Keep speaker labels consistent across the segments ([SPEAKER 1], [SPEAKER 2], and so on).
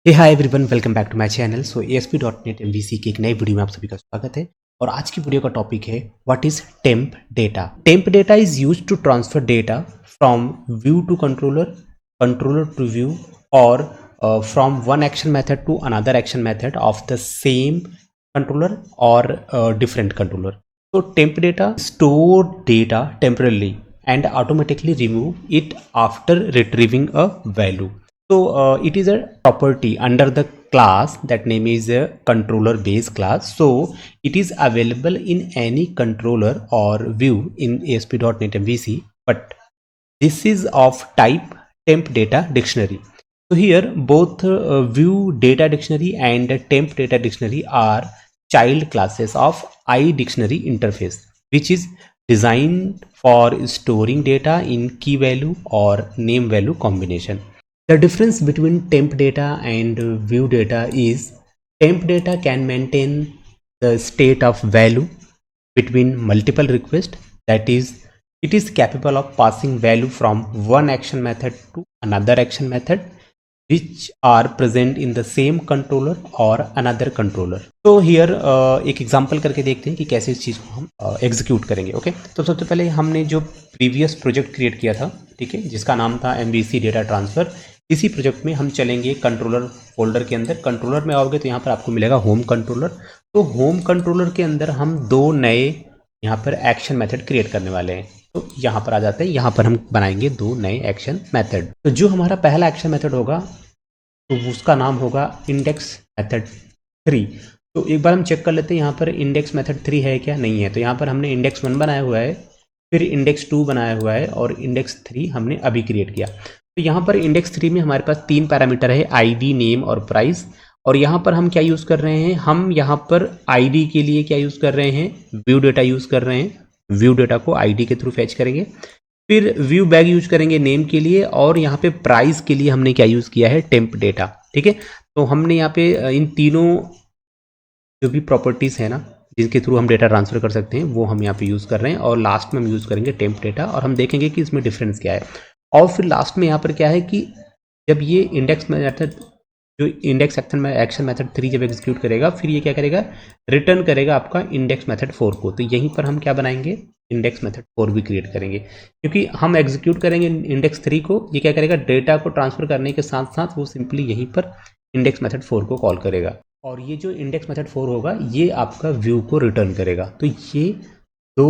[SPEAKER 1] Hey hi everyone, welcome back to my channel. So ASP.NET MVC की एक नई video में आप सभी का स्वागत है। और आज की वीडियो का टॉपिक है what is temp data. Temp data is used to transfer data from view to controller, controller to view, और from one action method to another action method of the same controller और different controller. So temp data store data temporarily and automatically remove it after retrieving a value. So it is a property under the class that name is a controller base class. So it is available in any controller or view in ASP.NET MVC, but this is of type temp data dictionary. So here both view data dictionary and temp data dictionary are child classes of iDictionary interface, which is designed for storing data in key value or name value combination. The difference between temp data and view data is temp data can maintain the state of value between multiple requests. That is, it is capable of passing value from one action method to another action method which are present in the same controller or another controller. तो here एक example करके देखते हैं कि कैसे इस चीज़ को हम एग्जीक्यूट करेंगे। ओके, तो सबसे पहले हमने जो प्रीवियस प्रोजेक्ट क्रिएट किया था, ठीक है, जिसका नाम था MVC डेटा ट्रांसफ़र, इसी प्रोजेक्ट में हम चलेंगे कंट्रोलर फोल्डर के अंदर। कंट्रोलर में आओगे तो यहाँ पर आपको मिलेगा होम कंट्रोलर। तो होम कंट्रोलर के अंदर हम दो नए यहाँ पर एक्शन मेथड क्रिएट करने वाले हैं। तो यहाँ पर आ जाते हैं, यहाँ पर हम बनाएंगे दो नए एक्शन मेथड। तो जो हमारा पहला एक्शन मेथड होगा तो उसका नाम होगा इंडेक्स मेथड 3। तो एक बार हम चेक कर लेते हैं यहाँ पर इंडेक्स मेथड 3 है क्या, नहीं है। तो यहाँ पर हमने इंडेक्स 1 बनाया हुआ है, फिर इंडेक्स 2 बनाया हुआ है और इंडेक्स 3 हमने अभी क्रिएट किया। तो यहाँ पर इंडेक्स 3 में हमारे पास 3 पैरामीटर है, ID, नेम और प्राइस। और यहाँ पर हम क्या यूज़ कर रहे हैं, हम यहाँ पर ID के लिए क्या यूज़ कर रहे हैं, व्यू डेटा यूज़ कर रहे हैं। व्यू डेटा को ID के थ्रू फैच करेंगे, फिर व्यू बैग यूज करेंगे नेम के लिए, और यहाँ पे प्राइस के लिए हमने क्या यूज़ किया है, टेम्प डेटा। ठीक है, तो हमने यहाँ पे इन तीनों जो भी प्रॉपर्टीज़ है ना जिनके थ्रू हम डेटा ट्रांसफ़र कर सकते हैं वो हम यहाँ पे यूज़ कर रहे हैं। और लास्ट में हम यूज़ करेंगे टेम्प डेटा, और हम देखेंगे कि इसमें डिफरेंस क्या है। और फिर लास्ट में यहाँ पर क्या है कि जब ये इंडेक्स मेथड, जो इंडेक्स एक्शन मेथड 3 जब एग्जीक्यूट करेगा, फिर ये क्या करेगा, रिटर्न करेगा आपका इंडेक्स मेथड 4 को। तो यहीं पर हम क्या बनाएंगे, इंडेक्स मेथड 4 भी क्रिएट करेंगे, क्योंकि हम एग्जीक्यूट करेंगे इंडेक्स 3 को। ये क्या करेगा, डेटा को ट्रांसफर करने के साथ साथ वो सिंपली यहीं पर इंडेक्स मेथड 4 को कॉल करेगा, और ये जो इंडेक्स मेथड 4 होगा ये आपका व्यू को रिटर्न करेगा। तो ये दो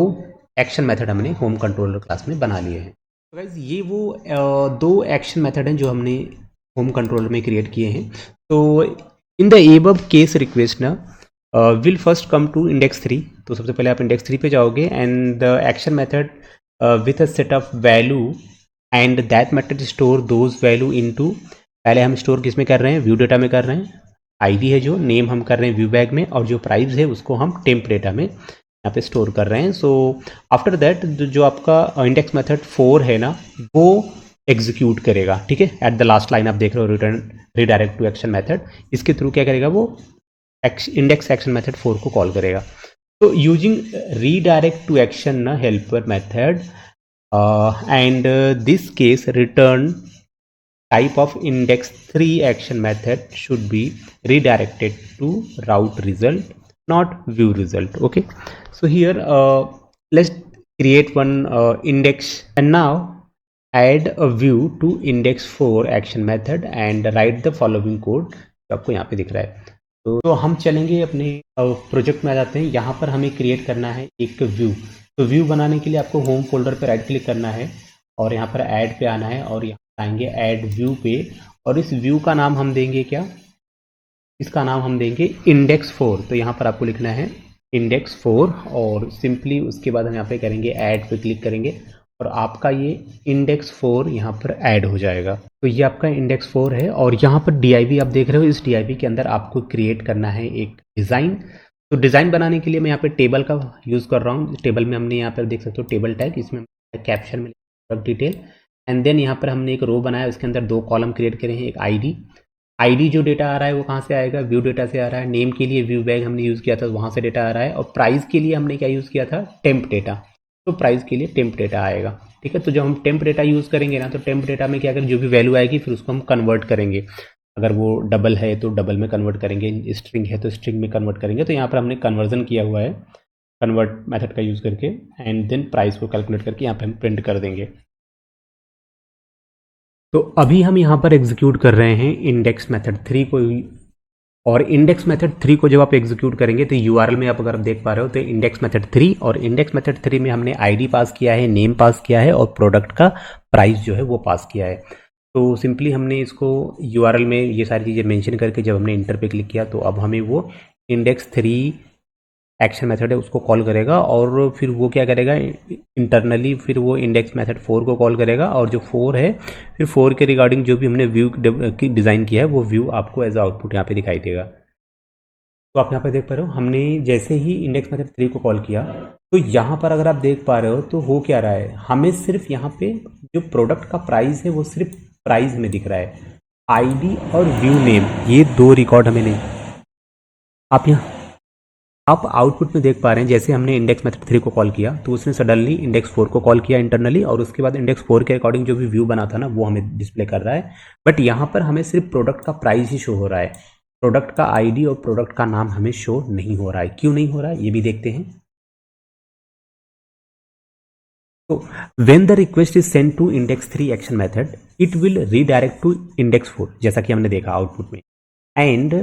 [SPEAKER 1] एक्शन मेथड हमने होम कंट्रोलर क्लास में बना लिए हैं। तो गाइस ये वो दो एक्शन मेथड हैं जो हमने होम कंट्रोलर में क्रिएट किए हैं। तो in the above case request ना will first come to index 3। तो सबसे पहले आप इंडेक्स 3 पे जाओगे and the action method with a set of value and that method store those value into, पहले हम स्टोर किस में कर रहे हैं, व्यू डेटा में कर रहे हैं। ID है जो, नेम हम कर रहे हैं व्यू बैग में, और जो प्राइस है उसको हम टेम्प डेटा में यहाँ पे स्टोर कर रहे हैं। सो आफ्टर दैट जो आपका इंडेक्स मेथड 4 है ना वो एग्जीक्यूट करेगा। ठीक है, एट द लास्ट लाइन आप देख रहे हो, return redirect to action method, इसके थ्रू क्या करेगा, वो इंडेक्स एक्शन मेथड 4 को कॉल करेगा। तो यूजिंग रीडायरेक्ट टू एक्शन ना helper method and this case return type of index 3 action method should be redirected to route result, not view result. Okay, so here let's create one index, and now add a view to index 4 action method and write the following code जो आपको यहाँ पे दिख रहा है। तो हम चलेंगे अपने प्रोजेक्ट में आ जाते हैं। यहाँ पर हमें क्रिएट करना है एक व्यू। तो व्यू बनाने के लिए आपको होम फोल्डर पर राइट क्लिक करना है और यहाँ पर ऐड पे आना है, और यहाँ आएंगे ऐड व्यू पे, और इस व्यू का नाम हम देंगे क्या, इसका नाम हम देंगे इंडेक्स 4। तो यहाँ पर आपको लिखना है इंडेक्स 4, और सिंपली उसके बाद हम यहाँ पे करेंगे ऐड पे क्लिक करेंगे, और आपका ये इंडेक्स 4 यहाँ पर ऐड हो जाएगा। तो ये आपका इंडेक्स 4 है, और यहाँ पर DIV आप देख रहे हो, इस DIV के अंदर आपको क्रिएट करना है एक डिज़ाइन। तो डिज़ाइन बनाने के लिए मैं यहाँ पे टेबल का यूज़ कर रहा हूँ। टेबल में हमने यहाँ पर देख सकते हो टेबल टैग, इसमें कैप्शन में डिटेल, एंड देन यहाँ पर हमने एक रो बनाया, उसके अंदर दो कॉलम क्रिएट करे हैं। एक ID जो डेटा आ रहा है वो कहाँ से आएगा, व्यू डेटा से आ रहा है। नेम के लिए व्यू बैग हमने यूज़ किया था, वहाँ से डेटा आ रहा है। और प्राइस के लिए हमने क्या यूज़ किया था, टेम्प डेटा। तो प्राइस के लिए टेम्प डेटा आएगा। ठीक है, तो जब हम टेम्प डेटा यूज़ करेंगे ना, तो टेम्प डेटा में क्या करें, जो भी वैल्यू आएगी फिर उसको हम कन्वर्ट करेंगे। अगर वो डबल है तो डबल में कन्वर्ट करेंगे, स्ट्रिंग है तो स्ट्रिंग में कन्वर्ट करेंगे। तो यहाँ पर हमने कन्वर्जन किया हुआ है कन्वर्ट मेथड का यूज़ करके, एंड देन प्राइस को कैलकुलेट करके यहाँ पे हम प्रिंट कर देंगे। तो अभी हम यहाँ पर एग्जीक्यूट कर रहे हैं इंडेक्स मेथड 3 को, और इंडेक्स मेथड 3 को जब आप एग्जीक्यूट करेंगे तो यूआरएल में आप अगर आप देख पा रहे हो तो इंडेक्स मेथड 3, और इंडेक्स मेथड 3 में हमने आईडी पास किया है, नेम पास किया है, और प्रोडक्ट का प्राइस जो है वो पास किया है। तो सिंपली हमने इसको यूआरएल में ये सारी चीज़ें मेंशन करके जब हमने इंटर पे क्लिक किया तो अब हमें वो इंडेक्स 3 एक्शन मेथड है उसको कॉल करेगा, और फिर वो क्या करेगा इंटरनली, फिर वो इंडेक्स मेथड 4 को कॉल करेगा, और जो 4 है फिर 4 के रिगार्डिंग जो भी हमने व्यू की डिज़ाइन किया है वो व्यू आपको एज आउटपुट यहाँ पे दिखाई देगा। तो आप यहाँ पे देख पा रहे हो हमने जैसे ही इंडेक्स मेथड 3 को कॉल किया तो यहाँ पर अगर आप देख पा रहे हो तो हो क्या रहा है, हमें सिर्फ यहाँ पे जो प्रोडक्ट का प्राइस है वो सिर्फ प्राइस में दिख रहा है, आईडी और व्यू नेम ये दो रिकॉर्ड हमें नहीं। आप आउटपुट में देख पा रहे हैं जैसे हमने इंडेक्स मेथड 3 को कॉल किया तो उसने सडनली इंडेक्स 4 को कॉल किया इंटरनली, और उसके बाद इंडेक्स 4 के अकॉर्डिंग जो भी व्यू बना था ना वो हमें डिस्प्ले कर रहा है। बट यहाँ पर हमें सिर्फ प्रोडक्ट का प्राइस ही शो हो रहा है, प्रोडक्ट का आईडी और प्रोडक्ट का नाम हमें शो नहीं हो रहा है। क्यों नहीं हो रहा है ये भी देखते हैं। तो when the request is sent to index 3 action method it will redirect to index 4 जैसा कि हमने देखा आउटपुट में, and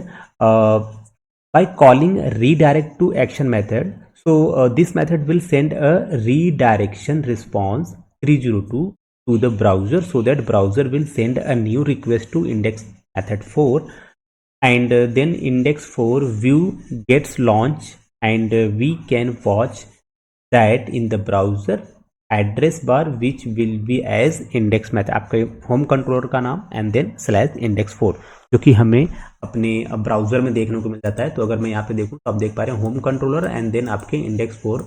[SPEAKER 1] by calling redirect to action method, so this method will send a redirection response 302 to the browser, so that browser will send a new request to index method 4, and then index 4 view gets launched, and we can watch that in the browser address bar which will be as index math, आपके home controller का नाम and then slash index 4, जो कि हमें अपने browser में देखने को मिल जाता है। तो अगर मैं यहाँ पे देखूँ तो आप देख पा रहे हैं होम कंट्रोलर एंड देन आपके इंडेक्स 4,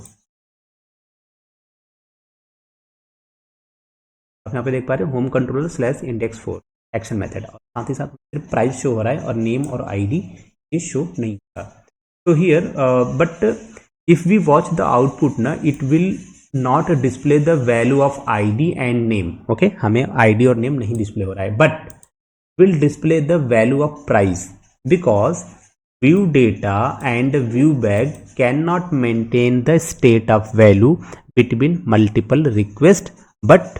[SPEAKER 1] आप यहाँ पे देख पा रहे हैं home controller slash index 4 action method, और साथ ही साथ सिर्फ प्राइस शो हो रहा है और नेम और आईडी ये शो नहीं हो रहा। तो here but if we watch the output ना it will not display the value of ID and name. Okay, हमें आईडी और नेम नहीं डिस्प्ले हो रहा है, but will display the value of price because view data and view bag can not maintain the state of value between multiple request but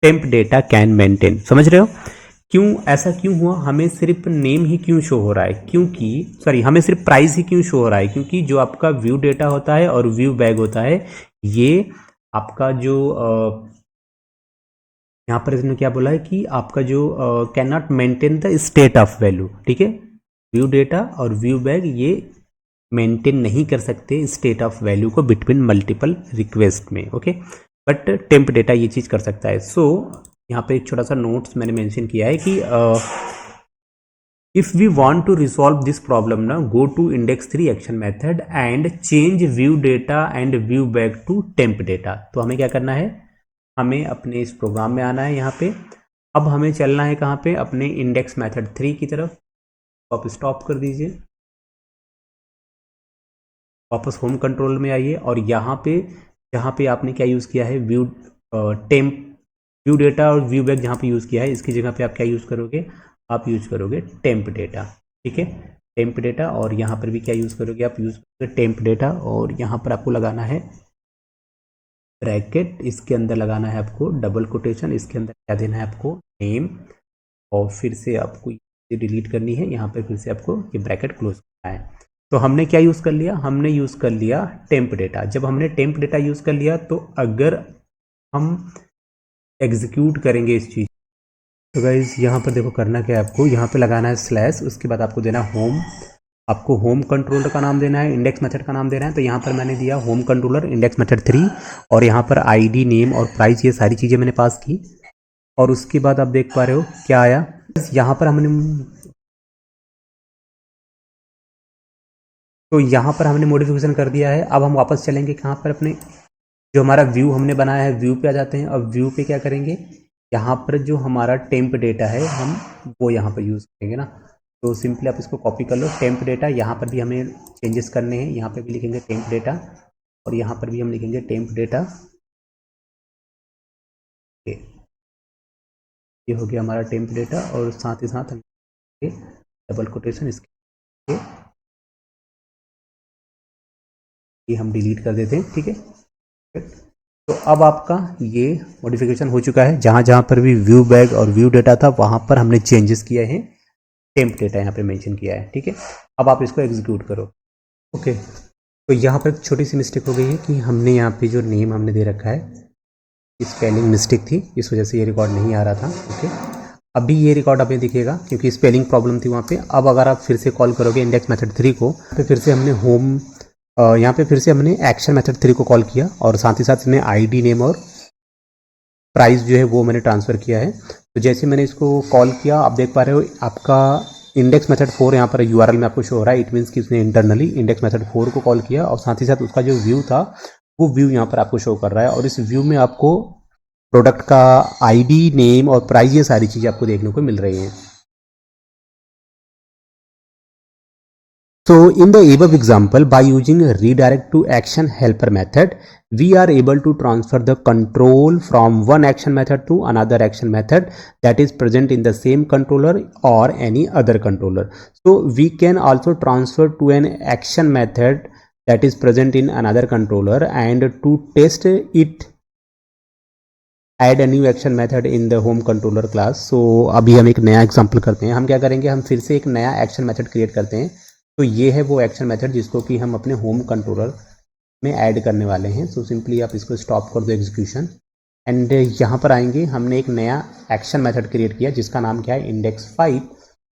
[SPEAKER 1] temp data can maintain. समझ रहे हो क्यों ऐसा क्यों हुआ, हमें सिर्फ नेम ही क्यों शो हो रहा है, क्योंकि सॉरी हमें सिर्फ प्राइस ही क्यों शो हो रहा है, क्योंकि जो आपका व्यू डेटा होता है और व्यू बैग होता है ये आपका जो यहाँ पर इसने क्या बोला है कि आपका जो can not maintain the state of value. ठीक है, व्यू डेटा और व्यू बैग ये मेंटेन नहीं कर सकते स्टेट ऑफ वैल्यू को बिटवीन मल्टीपल रिक्वेस्ट में। ओके, बट टेम्प डेटा ये चीज़ कर सकता है। सो यहाँ पे एक छोटा सा नोट्स मैंने मेंशन किया है कि if we want to resolve this problem ना go to index 3 action method and change view data and view back to temp data. तो हमें क्या करना है, हमें अपने इस प्रोग्राम में आना है यहाँ पे। अब हमें चलना है कहाँ पे, अपने इंडेक्स मेथड 3 की तरफ। तो आप स्टॉप कर दीजिए, वापस होम कंट्रोल में आइए, और यहाँ पे आपने क्या यूज़ किया है, व्यू टेम्प व्यू डेटा और व्यू बैक जहाँ पे यूज़ किया है इसकी जगह पे आप क्या यूज़ करोगे, आप यूज करोगे टेम्प डेटा। ठीक है, टेम्प डेटा, और यहाँ पर भी क्या यूज़ करोगे, आप यूज़ करोगे टेम्प डेटा, और यहाँ पर आपको लगाना है ब्रैकेट, इसके अंदर लगाना है आपको डबल कोटेशन, इसके अंदर क्या देना है आपको नेम, और फिर से आपको ये डिलीट करनी है, यहाँ पर फिर से आपको ये ब्रैकेट क्लोज करना है। तो हमने क्या यूज़ कर लिया, हमने यूज़ कर लिया टेम्प डेटा। जब हमने टेम्प डेटा यूज़ कर लिया तो अगर हम एग्जीक्यूट करेंगे इस चीज़, तो गाइज यहाँ पर देखो करना क्या है, आपको यहाँ पे लगाना है स्लैश, उसके बाद आपको देना होम, आपको होम कंट्रोलर का नाम देना है, इंडेक्स मेथड का नाम देना है। तो यहाँ पर मैंने दिया होम कंट्रोलर इंडेक्स मेथड 3, और यहाँ पर आईडी नेम और प्राइस ये सारी चीज़ें मैंने पास की, और उसके बाद आप देख पा रहे हो क्या आया, यहाँ पर हमने मॉडिफिकेशन कर दिया है। अब हम वापस चलेंगे कहाँ पर, अपने जो हमारा व्यू हमने बनाया है व्यू पे आ जाते हैं। अब व्यू पे क्या करेंगे, यहाँ पर जो हमारा टेम्प डेटा है हम वो यहाँ पर यूज़ करेंगे ना। तो सिंपली आप इसको कॉपी कर लो, टेम्प डेटा, यहाँ पर भी हमें चेंजेस करने हैं, यहाँ पर भी लिखेंगे टेम्प डेटा, और यहाँ पर भी हम लिखेंगे टेम्प डेटा। ये हो गया हमारा टेम्प डेटा, और साथ ही साथ डबल कोटेशन इसके ये हम डिलीट कर देते हैं, ठीक है। तो अब आपका ये मॉडिफिकेशन हो चुका है। जहाँ जहाँ पर भी व्यू बैग और व्यू डेटा था वहाँ पर हमने चेंजेस किए हैं, टेम्प डेटा यहाँ पे मेंशन किया है, ठीक है। अब आप इसको एग्जीक्यूट करो। ओके, तो यहाँ पर एक छोटी सी मिस्टेक हो गई है कि हमने यहाँ पे जो नेम हमने दे रखा है स्पेलिंग मिस्टेक थी, इस वजह से ये रिकॉर्ड नहीं आ रहा था। ओके, अभी ये रिकॉर्ड अभी दिखेगा क्योंकि स्पेलिंग प्रॉब्लम थी वहाँ पे। अब अगर आप फिर से कॉल करोगे इंडेक्स मेथड 3 को, तो फिर से हमने होम यहाँ पे फिर से हमने एक्शन मेथड 3 को कॉल किया और साथ ही साथ हमने आईडी नेम और प्राइस जो है वो मैंने ट्रांसफ़र किया है। तो जैसे मैंने इसको कॉल किया, आप देख पा रहे हो आपका इंडेक्स मेथड 4 यहाँ पर यूआरएल में आपको शो हो रहा है। इट मीन्स कि उसने इंटरनली इंडेक्स मेथड 4 को कॉल किया और साथ ही साथ उसका जो व्यू था वो व्यू यहाँ पर आपको शो कर रहा है। और इस व्यू में आपको प्रोडक्ट का आईडी नेम और प्राइस ये सारी चीज़ें आपको देखने को मिल रही हैं। So in the above example, by using redirect to action helper method, we are able to transfer the control from one action method to another action method that is present in the same controller or any other controller. So we can also transfer to an action method that is present in another controller, and to test it add a new action method in the home controller class. So अभी हम एक नया example करते हैं। हम क्या करेंगे, हम फिर से एक नया एक्शन मेथड क्रिएट करते हैं। तो ये है वो एक्शन मेथड जिसको कि हम अपने होम कंट्रोलर में ऐड करने वाले हैं। सो सिंपली आप इसको स्टॉप कर दो एग्जीक्यूशन, एंड यहाँ पर आएंगे। हमने एक नया एक्शन मेथड क्रिएट किया जिसका नाम क्या है, इंडेक्स 5,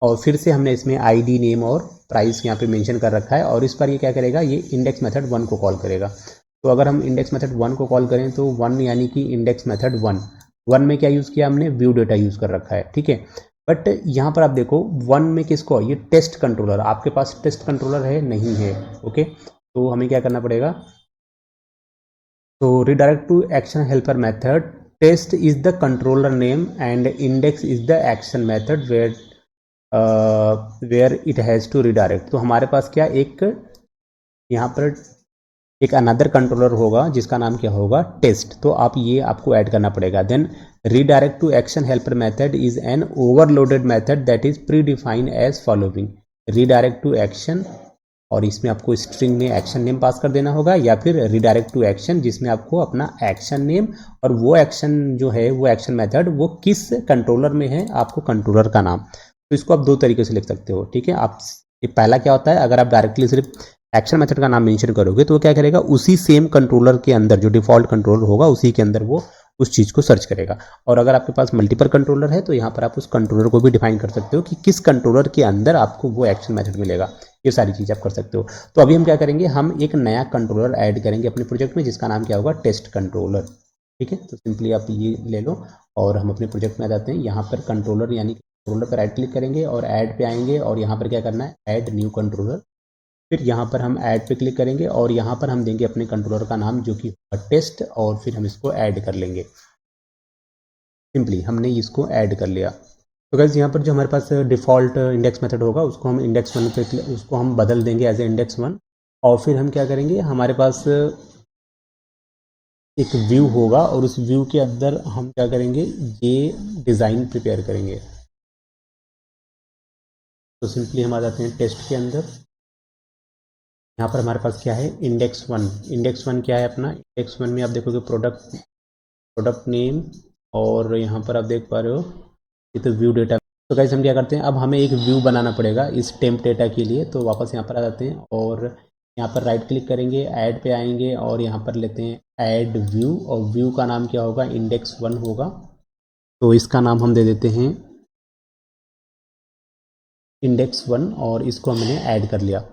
[SPEAKER 1] और फिर से हमने इसमें आईडी नेम और प्राइस यहाँ पे मेंशन कर रखा है। और इस पर ये क्या करेगा, ये इंडेक्स मेथड 1 को कॉल करेगा। तो अगर हम इंडेक्स मेथड 1 को कॉल करें तो 1 यानी कि इंडेक्स मेथड 1 में क्या यूज़ किया हमने, व्यू डेटा यूज़ कर रखा है, ठीक है। बट यहाँ पर आप देखो 1 में किसको, ये टेस्ट कंट्रोलर, आपके पास टेस्ट कंट्रोलर है नहीं है। ओके, तो हमें क्या करना पड़ेगा, तो redirect to action helper method, test is the controller name and index is the action method where it has to redirect. तो हमारे पास क्या एक यहाँ पर एक अनदर कंट्रोलर होगा जिसका नाम क्या होगा, टेस्ट। तो आप ये आपको ऐड करना पड़ेगा। Then redirect to action helper method is an overloaded method that is predefined as following, redirect to action, और इसमें आपको स्ट्रिंग में एक्शन नेम पास कर देना होगा, या फिर redirect to action जिसमें आपको अपना एक्शन नेम और वो एक्शन जो है वो एक्शन मेथड वो किस कंट्रोलर में है, आपको कंट्रोलर का नाम। तो इसको आप दो तरीके से लिख सकते हो, ठीक है। आप पहला क्या होता है, अगर आप डायरेक्टली सिर्फ एक्शन मेथड का नाम मेंशन करोगे तो वो क्या करेगा, उसी सेम कंट्रोलर के अंदर जो डिफॉल्ट कंट्रोलर होगा उसी के अंदर वो उस चीज़ को सर्च करेगा। और अगर आपके पास मल्टीपल कंट्रोलर है तो यहाँ पर आप उस कंट्रोलर को भी डिफाइन कर सकते हो कि किस कंट्रोलर के अंदर आपको वो एक्शन मेथड मिलेगा। ये सारी चीज़ आप कर सकते हो। तो अभी हम क्या करेंगे, हम एक नया कंट्रोलर ऐड करेंगे अपने प्रोजेक्ट में जिसका नाम क्या होगा, टेस्ट कंट्रोलर, ठीक है। तो सिंपली आप ये ले लो और हम अपने प्रोजेक्ट में आ जाते हैं। यहाँ पर कंट्रोलर यानी कंट्रोलर पर राइट क्लिक करेंगे और ऐड पे आएंगे और यहाँ पर क्या करना है, ऐड न्यू कंट्रोलर। फिर यहाँ पर हम ऐड पे क्लिक करेंगे और यहाँ पर हम देंगे अपने कंट्रोलर का नाम जो कि टेस्ट, और फिर हम इसको ऐड कर लेंगे। सिंपली हमने इसको ऐड कर लिया। तो गाइस यहाँ पर जो हमारे पास डिफ़ॉल्ट इंडेक्स मेथड होगा उसको हम इंडेक्स 1 पे उसको हम बदल देंगे एज ए इंडेक्स 1, और फिर हम क्या करेंगे, हमारे पास एक व्यू होगा और उस व्यू के अंदर हम क्या करेंगे, ये डिज़ाइन प्रिपेयर करेंगे। तो सिंपली हम आ जाते हैं टेस्ट के अंदर। यहाँ पर हमारे पास क्या है, इंडेक्स 1। इंडेक्स 1 क्या है अपना, इंडेक्स 1 में आप देखोगे प्रोडक्ट नेम, और यहाँ पर आप देख पा रहे हो ये तो व्यू डेटा। तो गाइस हम क्या करते हैं, अब हमें एक व्यू बनाना पड़ेगा इस टेम्प डेटा के लिए। तो वापस यहाँ पर आ जाते हैं और यहाँ पर राइट क्लिक करेंगे, ऐड पे आएंगे और यहाँ पर लेते हैं ऐड व्यू, और व्यू का नाम क्या होगा, इंडेक्स 1 होगा। तो इसका नाम हम दे देते हैं इंडेक्स 1 और इसको हमने ऐड कर लिया।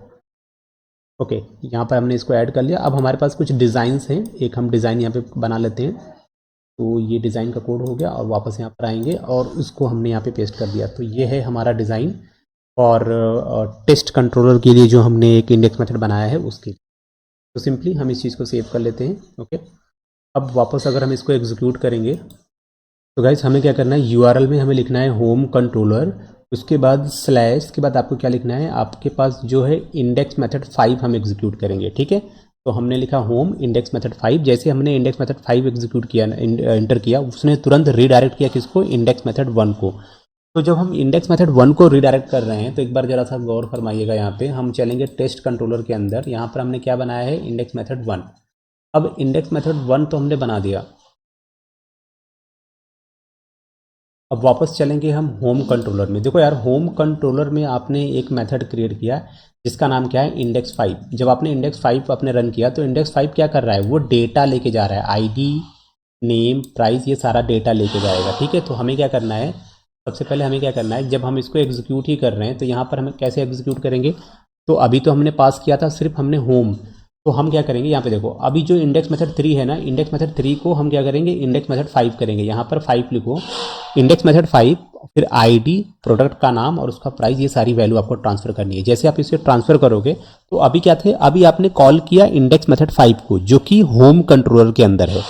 [SPEAKER 1] ओके, यहाँ पर हमने इसको ऐड कर लिया। अब हमारे पास कुछ डिज़ाइंस हैं, एक हम डिज़ाइन यहाँ पे बना लेते हैं। तो ये डिज़ाइन का कोड हो गया और वापस यहाँ पर आएंगे और उसको हमने यहाँ पे पेस्ट कर दिया। तो ये है हमारा डिज़ाइन और टेस्ट कंट्रोलर के लिए जो हमने एक इंडेक्स मेथड बनाया है उसके। तो सिंपली हम इस चीज़ को सेव कर लेते हैं। ओके, अब वापस अगर हम इसको एग्जीक्यूट करेंगे तो गाइस हमें क्या करना है, यूआरएल में हमें लिखना है होम कंट्रोलर, उसके बाद स्लैश के बाद आपको क्या लिखना है, आपके पास जो है इंडेक्स मेथड 5 हम एग्जीक्यूट करेंगे, ठीक है। तो हमने लिखा होम इंडेक्स मेथड 5। जैसे हमने इंडेक्स मेथड 5 एग्जीक्यूट किया, इंटर किया, उसने तुरंत रीडायरेक्ट किया किसको, इंडेक्स मेथड 1 को। तो जब हम इंडेक्स मेथड 1 को रीडायरेक्ट कर रहे हैं तो एक बार जरा सा गौर फरमाइएगा, यहाँ पे हम चलेंगे टेस्ट कंट्रोलर के अंदर। यहाँ पर हमने क्या बनाया है, इंडेक्स मेथड 1। अब इंडेक्स मेथड 1 तो हमने बना दिया। अब वापस चलेंगे हम होम कंट्रोलर में। देखो यार, होम कंट्रोलर में आपने एक मेथड क्रिएट किया जिसका नाम क्या है, इंडेक्स 5। जब आपने इंडेक्स 5 आपने रन किया तो इंडेक्स 5 क्या कर रहा है, वो डेटा लेके जा रहा है, आईडी, नेम, प्राइस, ये सारा डेटा लेके जाएगा। ठीक है, तो हमें क्या करना है, सबसे पहले हमें क्या करना है, जब हम इसको एग्जीक्यूट ही कर रहे हैं तो यहाँ पर हमें कैसे एग्जीक्यूट करेंगे। तो अभी तो हमने पास किया था सिर्फ हमने होम, तो हम क्या करेंगे, यहाँ पे देखो अभी जो इंडेक्स मेथड 3 है ना, इंडेक्स मेथड 3 को हम क्या करेंगे, इंडेक्स मेथड 5 करेंगे। यहाँ पर 5 लिखो, इंडेक्स मेथड 5, फिर आईडी, प्रोडक्ट का नाम और उसका प्राइस, ये सारी वैल्यू आपको ट्रांसफर करनी है। जैसे आप इसे ट्रांसफर करोगे तो अभी क्या थे, अभी आपने कॉल किया इंडेक्स मेथड 5 को जो कि होम कंट्रोलर के अंदर है।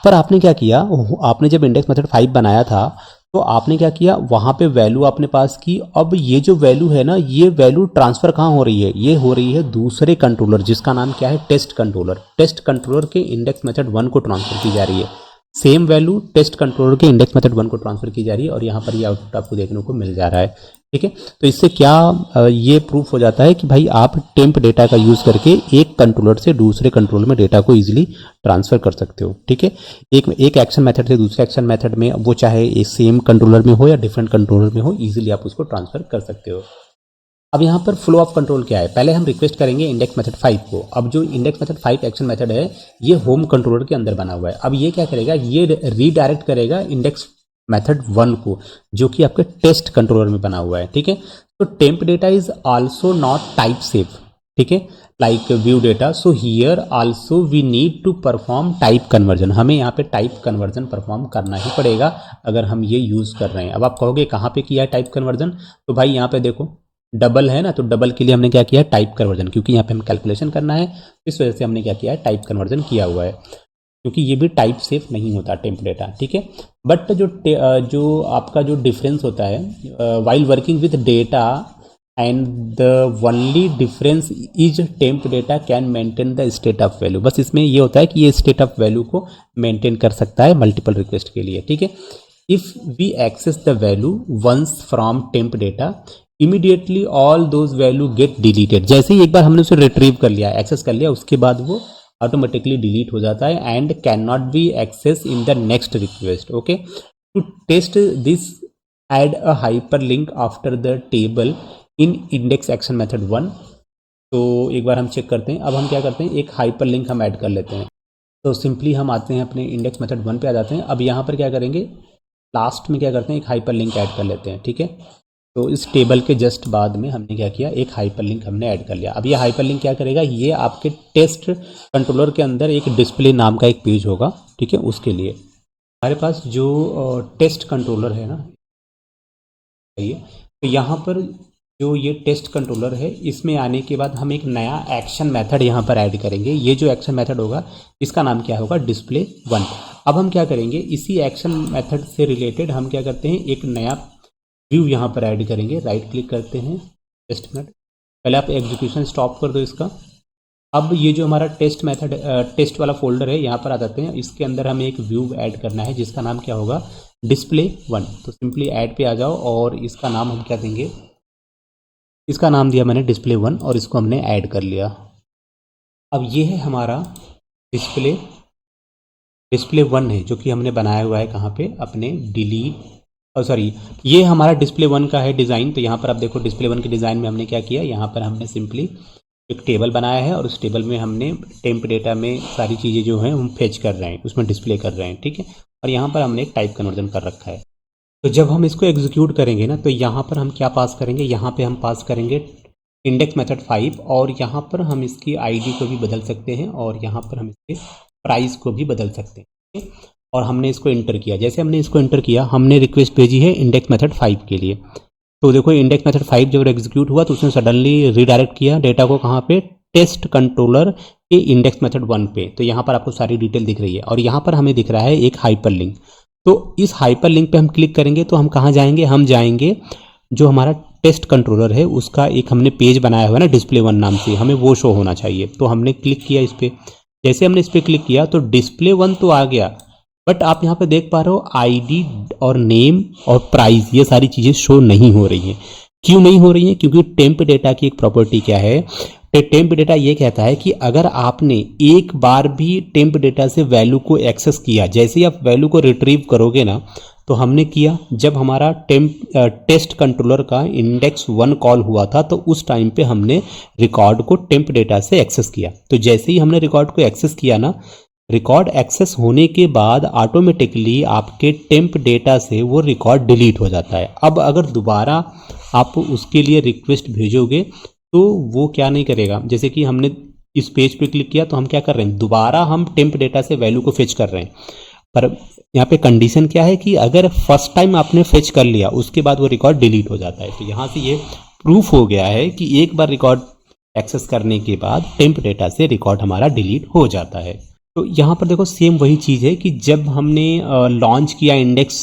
[SPEAKER 1] पर आपने क्या किया, आपने जब इंडेक्स मेथड 5 बनाया था तो आपने क्या किया, वहाँ पे वैल्यू आपने पास की। अब ये जो वैल्यू है ना, ये वैल्यू ट्रांसफर कहाँ हो रही है, ये हो रही है दूसरे कंट्रोलर जिसका नाम क्या है, टेस्ट कंट्रोलर। टेस्ट कंट्रोलर के इंडेक्स मेथड 1 को ट्रांसफर की जा रही है। सेम वैल्यू टेस्ट कंट्रोलर के इंडेक्स मेथड 1 को ट्रांसफर की जा रही है और यहाँ पर ये आउटपुट आपको देखने को मिल जा रहा है। ठीक है, तो इससे क्या ये प्रूफ हो जाता है कि भाई आप टेम्प डेटा का यूज़ करके एक कंट्रोलर से दूसरे कंट्रोलर में डेटा को इजीली ट्रांसफर कर सकते हो। ठीक है, एक एक्शन मेथड से दूसरे एक्शन मेथड में, वो चाहे एक सेम कंट्रोलर में हो या डिफरेंट कंट्रोलर में हो, इजीली आप उसको ट्रांसफर कर सकते हो। अब यहाँ पर फ्लो ऑफ कंट्रोल क्या है, पहले हम रिक्वेस्ट करेंगे इंडेक्स मेथड 5 को। अब जो इंडेक्स मेथड 5 एक्शन मेथड है ये होम कंट्रोलर के अंदर बना हुआ है। अब ये क्या करेगा, ये रीडायरेक्ट करेगा इंडेक्स मेथड 1 को जो कि आपके टेस्ट कंट्रोलर में बना हुआ है। ठीक है, तो temp data is also not type safe. ठीक है, like view data, so here also we need to perform type conversion. हमें यहाँ पे टाइप कन्वर्जन परफॉर्म करना ही पड़ेगा अगर हम ये यूज़ कर रहे हैं। अब आप कहोगे कहाँ पे किया है टाइप कन्वर्जन, तो भाई यहाँ पे देखो डबल है ना, तो डबल के लिए हमने क्या किया है, टाइप कन्वर्जन, क्योंकि यहाँ पे हमें कैलकुलेशन करना है, इस वजह से हमने क्या किया है, टाइप कन्वर्जन किया हुआ है, क्योंकि ये भी टाइप सेफ नहीं होता टेम्प डेटा। ठीक है, बट जो आपका जो डिफरेंस होता है while working with data and the only difference is temp data can maintain the state of value. बस इसमें ये होता है कि ये स्टेट ऑफ वैल्यू को मेंटेन कर सकता है मल्टीपल रिक्वेस्ट के लिए। ठीक है, if we access the value once from temp data immediately all those value get deleted. जैसे ही एक बार हमने उसे रिट्रीव कर लिया, एक्सेस कर लिया, उसके बाद वो ऑटोमेटिकली डिलीट हो जाता है and can not be access in the next request. Okay, to test this add a hyperlink after the table in index action method 1। तो एक बार हम चेक करते हैं। अब हम क्या करते हैं, एक हाइपर लिंक हम ऐड कर लेते हैं। तो सिंपली हम आते हैं अपने इंडेक्स मेथड 1 पे आ जाते हैं। अब यहाँ पर क्या करेंगे, लास्ट में क्या करते हैं, एक हाइपर लिंक ऐड कर लेते हैं। ठीक है, तो इस टेबल के जस्ट बाद में हमने क्या किया, एक हाइपर लिंक हमने ऐड कर लिया। अब ये हाइपर लिंक क्या करेगा, ये आपके टेस्ट कंट्रोलर के अंदर एक डिस्प्ले नाम का एक पेज होगा। ठीक है, उसके लिए हमारे पास जो टेस्ट कंट्रोलर है ना, तो यहाँ पर जो ये टेस्ट कंट्रोलर है, इसमें आने के बाद हम एक नया एक्शन मेथड यहाँ पर ऐड करेंगे। ये जो एक्शन मेथड होगा इसका नाम क्या होगा, डिस्प्ले 1। अब हम क्या करेंगे, इसी एक्शन मेथड से रिलेटेड हम क्या करते हैं, एक नया व्यू यहाँ पर ऐड करेंगे। राइट क्लिक करते हैं, टेस्ट मेथड, पहले आप एग्जीक्यूशन स्टॉप कर दो इसका। अब ये जो हमारा टेस्ट मेथड टेस्ट वाला फोल्डर है, यहाँ पर आ जाते हैं। इसके अंदर हमें एक व्यू ऐड करना है जिसका नाम क्या होगा, डिस्प्ले 1। तो सिंपली ऐड पे आ जाओ और इसका नाम हम क्या देंगे, इसका नाम दिया मैंने डिस्प्ले 1 और इसको हमने ऐड कर लिया। अब ये है हमारा डिस्प्ले 1 है जो कि हमने बनाया हुआ है कहाँ पे, अपने सॉरी, ये हमारा डिस्प्ले 1 का है डिज़ाइन। तो यहाँ पर आप देखो डिस्प्ले 1 के डिज़ाइन में हमने क्या किया, यहाँ पर हमने सिंपली एक टेबल बनाया है और उस टेबल में हमने टेम्प डेटा में सारी चीज़ें जो हैं हम फेच कर रहे हैं, उसमें डिस्प्ले कर रहे हैं। ठीक है, और यहाँ पर हमने एक टाइप कन्वर्जन कर रखा है। तो जब हम इसको एग्जीक्यूट करेंगे ना, तो यहाँ पर हम क्या पास करेंगे, यहाँ पे हम पास करेंगे इंडेक्स मेथड 5 और यहाँ पर हम इसकी आईडी को भी बदल सकते हैं और यहाँ पर हम इसके प्राइस को भी बदल सकते हैं। ठीक है, और हमने इसको इंटर किया। जैसे हमने इसको इंटर किया, हमने रिक्वेस्ट भेजी है इंडेक्स मेथड 5 के लिए। तो देखो इंडेक्स मेथड 5 जब एग्जीक्यूट हुआ तो उसने सडनली रीडायरेक्ट किया डेटा को कहाँ पे, टेस्ट कंट्रोलर के इंडेक्स मेथड 1 पे। तो यहाँ पर आपको सारी डिटेल दिख रही है और यहाँ पर हमें दिख रहा है एक हाइपर लिंक। तो इस हाइपर लिंक पे हम क्लिक करेंगे तो हम कहाँ जाएंगे, हम जाएंगे जो हमारा टेस्ट कंट्रोलर है उसका एक हमने पेज बनाया हुआ है ना डिस्प्ले 1 नाम से, हमें वो शो होना चाहिए। तो हमने क्लिक किया इस पर। जैसे हमने इस पर क्लिक किया तो डिस्प्ले 1 तो आ गया, बट आप यहाँ पे देख पा रहे हो आईडी और नेम और प्राइस ये सारी चीज़ें शो नहीं हो रही हैं। क्यों नहीं हो रही हैं? क्योंकि टेम्प डेटा की एक प्रॉपर्टी क्या है, टेम्प डेटा ये कहता है कि अगर आपने एक बार भी टेम्प डेटा से वैल्यू को एक्सेस किया, जैसे ही आप वैल्यू को रिट्रीव करोगे ना, तो हमने किया जब हमारा टेस्ट कंट्रोलर का इंडेक्स 1 कॉल हुआ था, तो उस टाइम पे हमने रिकॉर्ड को टेम्प डेटा से एक्सेस किया। तो जैसे ही हमने रिकॉर्ड को एक्सेस किया ना, रिकॉर्ड एक्सेस होने के बाद ऑटोमेटिकली आपके टेम्प डेटा से वो रिकॉर्ड डिलीट हो जाता है। अब अगर दोबारा आप उसके लिए रिक्वेस्ट भेजोगे तो वो क्या नहीं करेगा, जैसे कि हमने इस पेज पे क्लिक किया तो हम क्या कर रहे हैं, दोबारा हम टेम्प डेटा से वैल्यू को फेच कर रहे हैं। पर यहाँ पे कंडीशन क्या है कि अगर फर्स्ट टाइम आपने फेच कर लिया उसके बाद वो रिकॉर्ड डिलीट हो जाता है। तो यहाँ से ये प्रूफ हो गया है कि एक बार रिकॉर्ड एक्सेस करने के बाद टेम्प डेटा से रिकॉर्ड हमारा डिलीट हो जाता है। तो यहाँ पर देखो सेम वही चीज़ है कि जब हमने लॉन्च किया इंडेक्स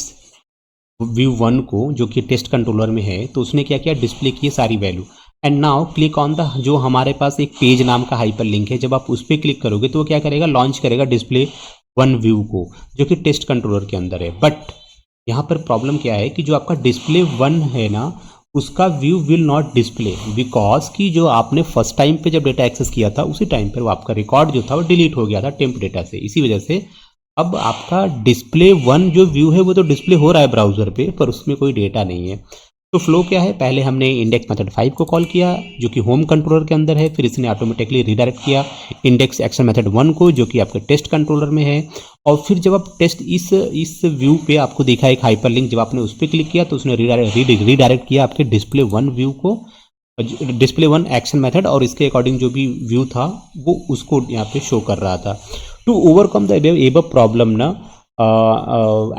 [SPEAKER 1] व्यू 1 को, जो कि टेस्ट कंट्रोलर में है, तो उसने क्या किया, डिस्प्ले किए सारी value. And now click on the, जो हमारे पास एक पेज नाम का हाइपर लिंक है, जब आप उस पर क्लिक करोगे तो वो क्या करेगा, लॉन्च करेगा डिस्प्ले 1 व्यू को, जो कि टेस्ट कंट्रोलर के अंदर है। बट यहाँ पर प्रॉब्लम क्या है कि जो आपका डिस्प्ले 1 है ना, उसका view will not display, because कि जो आपने फर्स्ट टाइम पे जब डेटा एक्सेस किया था उसी टाइम पर वो आपका रिकॉर्ड जो था वो डिलीट हो गया था टेम्प डेटा से। इसी वजह से अब आपका डिस्प्ले 1 जो व्यू है वो तो डिस्प्ले हो रहा है ब्राउजर पे, पर उसमें कोई डेटा नहीं है। तो फ्लो क्या है, पहले हमने इंडेक्स मेथड 5 को कॉल किया जो कि होम कंट्रोलर के अंदर है, फिर इसने ऑटोमेटिकली रिडायरेक्ट किया इंडेक्स एक्शन मेथड 1 को जो कि आपके टेस्ट कंट्रोलर में है। और फिर जब आप टेस्ट इस व्यू पे आपको दिखा एक हाइपर लिंक, जब आपने उस पर क्लिक किया तो उसने रिडायरेक्ट किया आपके डिस्प्ले 1 व्यू को, डिस्प्ले 1 एक्शन मेथड, और इसके अकॉर्डिंग जो भी व्यू था वो उसको यहाँ पे शो कर रहा था। To overcome the above problem ना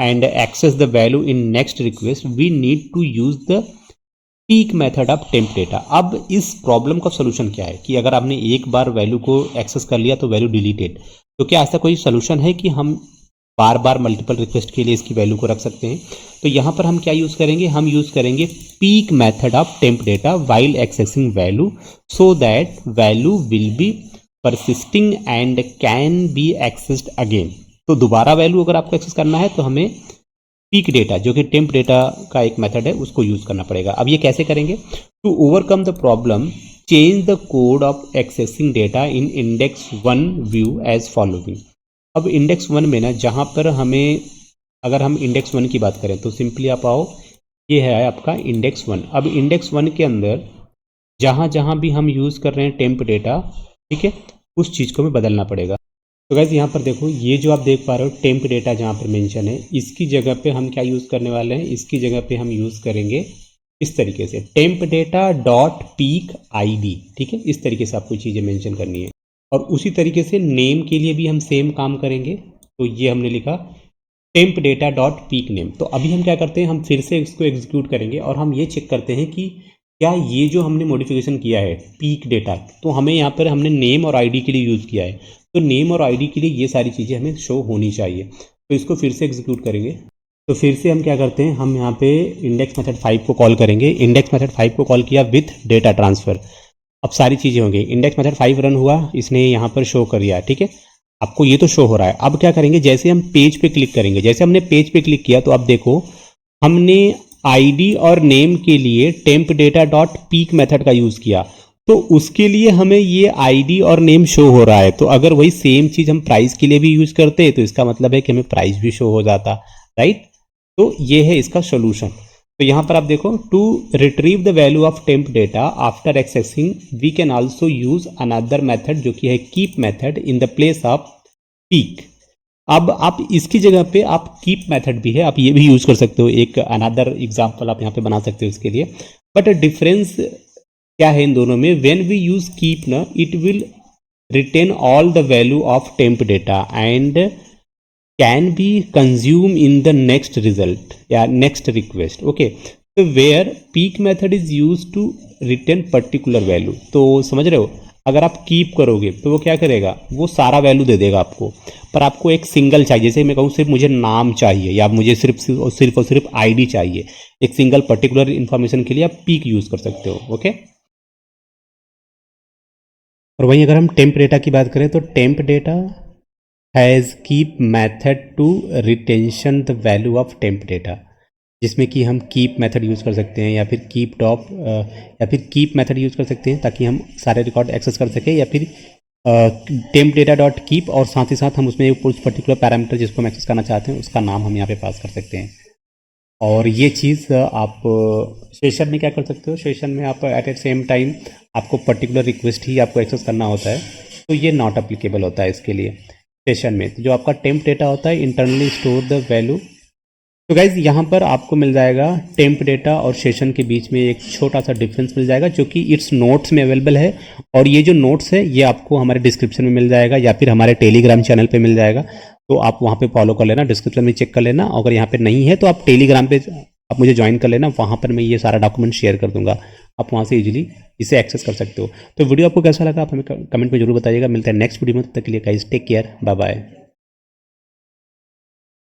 [SPEAKER 1] and access the value in next request, we need to use the peak method of temp data। अब इस प्रॉब्लम का सोल्यूशन क्या है कि अगर आपने एक बार वैल्यू को एक्सेस कर लिया तो वैल्यू डिलीटेड, तो क्या ऐसा कोई सोल्यूशन है कि हम बार बार मल्टीपल रिक्वेस्ट के लिए इसकी वैल्यू को रख सकते हैं? तो यहाँ पर हम क्या यूज़ करेंगे, हम यूज़ करेंगे peak method of temp data while accessing value, so that value will be persisting and can B accessed again. तो दोबारा वैल्यू अगर आपको एक्सेस करना है तो हमें पीक डेटा जो कि टेम्प डेटा का एक मेथड है उसको यूज़ करना पड़ेगा। अब ये कैसे करेंगे, to overcome the problem change the code of accessing data in index 1 view as following. अब इंडेक्स 1 में ना, जहाँ पर हमें, अगर हम इंडेक्स 1 की बात करें तो सिंपली आप आओ, ये है आपका इंडेक्स 1। अब इंडेक्स 1 के अंदर जहाँ जहाँ भी हम यूज़ कर रहे हैं टेम्प डेटा, ठीक है, उस चीज़ को हमें बदलना पड़ेगा। तो गाइस यहाँ पर देखो, ये जो आप देख पा रहे हो टेम्प डेटा जहाँ पर मेंशन है, इसकी जगह पे हम क्या यूज़ करने वाले हैं, इसकी जगह पे हम यूज़ करेंगे इस तरीके से temp data dot peak ID. ठीक है, इस तरीके से आपको चीज़ें मेंशन करनी है। और उसी तरीके से नेम के लिए भी हम सेम काम करेंगे। तो ये हमने लिखा temp data dot peak name. तो अभी हम क्या करते हैं, हम फिर से इसको एग्जीक्यूट करेंगे और हम ये चेक करते हैं कि क्या ये जो हमने मॉडिफिकेशन किया है पीक डेटा, तो हमें यहाँ पर हमने नेम और आईडी के लिए यूज़ किया है, तो नेम और आईडी के लिए ये सारी चीज़ें हमें शो होनी चाहिए। तो इसको फिर से एग्जीक्यूट करेंगे। तो फिर से हम क्या करते हैं, हम यहाँ पे इंडेक्स मेथड 5 को कॉल करेंगे। इंडेक्स मेथड 5 को कॉल किया विथ डेटा ट्रांसफ़र। अब सारी चीज़ें होंगी, इंडेक्स मेथड 5 रन हुआ, इसने यहाँ पर शो कर दिया। ठीक है, आपको ये तो शो हो रहा है। अब क्या करेंगे, जैसे हम पेज पे क्लिक करेंगे, जैसे हमने पेज पे क्लिक किया तो अब देखो हमने आईडी और नेम के लिए temp data dot peak method का यूज़ किया, तो उसके लिए हमें ये आईडी और नेम शो हो रहा है। तो अगर वही सेम चीज़ हम प्राइस के लिए भी यूज़ करते तो इसका मतलब है कि हमें प्राइस भी शो हो जाता, राइट। तो ये है इसका सोल्यूशन। तो यहाँ पर आप देखो, to retrieve the value of temp data after accessing we can also use another method जो कि है keep method in the place of peek. अब आप इसकी जगह पे आप कीप मेथड भी है, आप ये भी यूज कर सकते हो, एक अनदर एग्जांपल आप यहाँ पे बना सकते हो इसके लिए। बट डिफरेंस क्या है इन दोनों में, व्हेन वी यूज कीप ना, it will retain all the value of temp data and can be consume in the next result या नेक्स्ट रिक्वेस्ट। ओके, तो where peek method is use to retain particular value. तो समझ रहे हो, अगर आप keep करोगे तो वो क्या करेगा, वो सारा वैल्यू दे देगा आपको, पर आपको एक सिंगल चाहिए। जैसे मैं कहूँ सिर्फ मुझे नाम चाहिए या मुझे सिर्फ और सिर्फ आईडी चाहिए, एक सिंगल पर्टिकुलर इंफॉर्मेशन के लिए आप पीक यूज कर सकते हो। ओके, और वहीं अगर हम टेम्प डेटा की बात करें तो temp data has keep method to retention the value of temp data, जिसमें कि हम कीप मेथड यूज़ कर सकते हैं या फिर कीप टॉप या फिर कीप मेथड यूज़ कर सकते हैं ताकि हम सारे रिकॉर्ड एक्सेस कर सकें, या फिर टेम्प डेटा डॉट कीप और साथ ही साथ हम उसमें उस पर्टिकुलर पैरामीटर जिसको हम एक्सेस करना चाहते हैं उसका नाम हम यहाँ पे पास कर सकते हैं। और ये चीज़ आप सेशन में क्या कर सकते हो, सेशन में आप एट ए सेम टाइम आपको पर्टिकुलर रिक्वेस्ट ही आपको एक्सेस करना होता है, तो ये नॉट अप्लीकेबल होता है इसके लिए सेशन में। तो जो आपका टेम्प डेटा होता है इंटरनली स्टोर द वैल्यू। तो गाइज़ यहाँ पर आपको मिल जाएगा टेम्प डेटा और सेशन के बीच में एक छोटा सा डिफरेंस मिल जाएगा जो कि इट्स नोट्स में अवेलेबल है, और ये जो नोट्स है ये आपको हमारे डिस्क्रिप्शन में मिल जाएगा या फिर हमारे टेलीग्राम चैनल पे मिल जाएगा, तो आप वहाँ पे फॉलो कर लेना, डिस्क्रिप्शन में चेक कर लेना। अगर यहाँ पे नहीं है तो आप टेलीग्राम पे आप मुझे ज्वाइन कर लेना, वहाँ पर मैं ये सारा डॉक्यूमेंट शेयर कर दूंगा, आप वहाँ से इजीली इसे एक्सेस कर सकते हो। तो वीडियो आपको कैसा लगा आप हमें कमेंट में जरूर बताइएगा। मिलता है नेक्स्ट वीडियो में, तब तक के लिए guys take care, bye bye.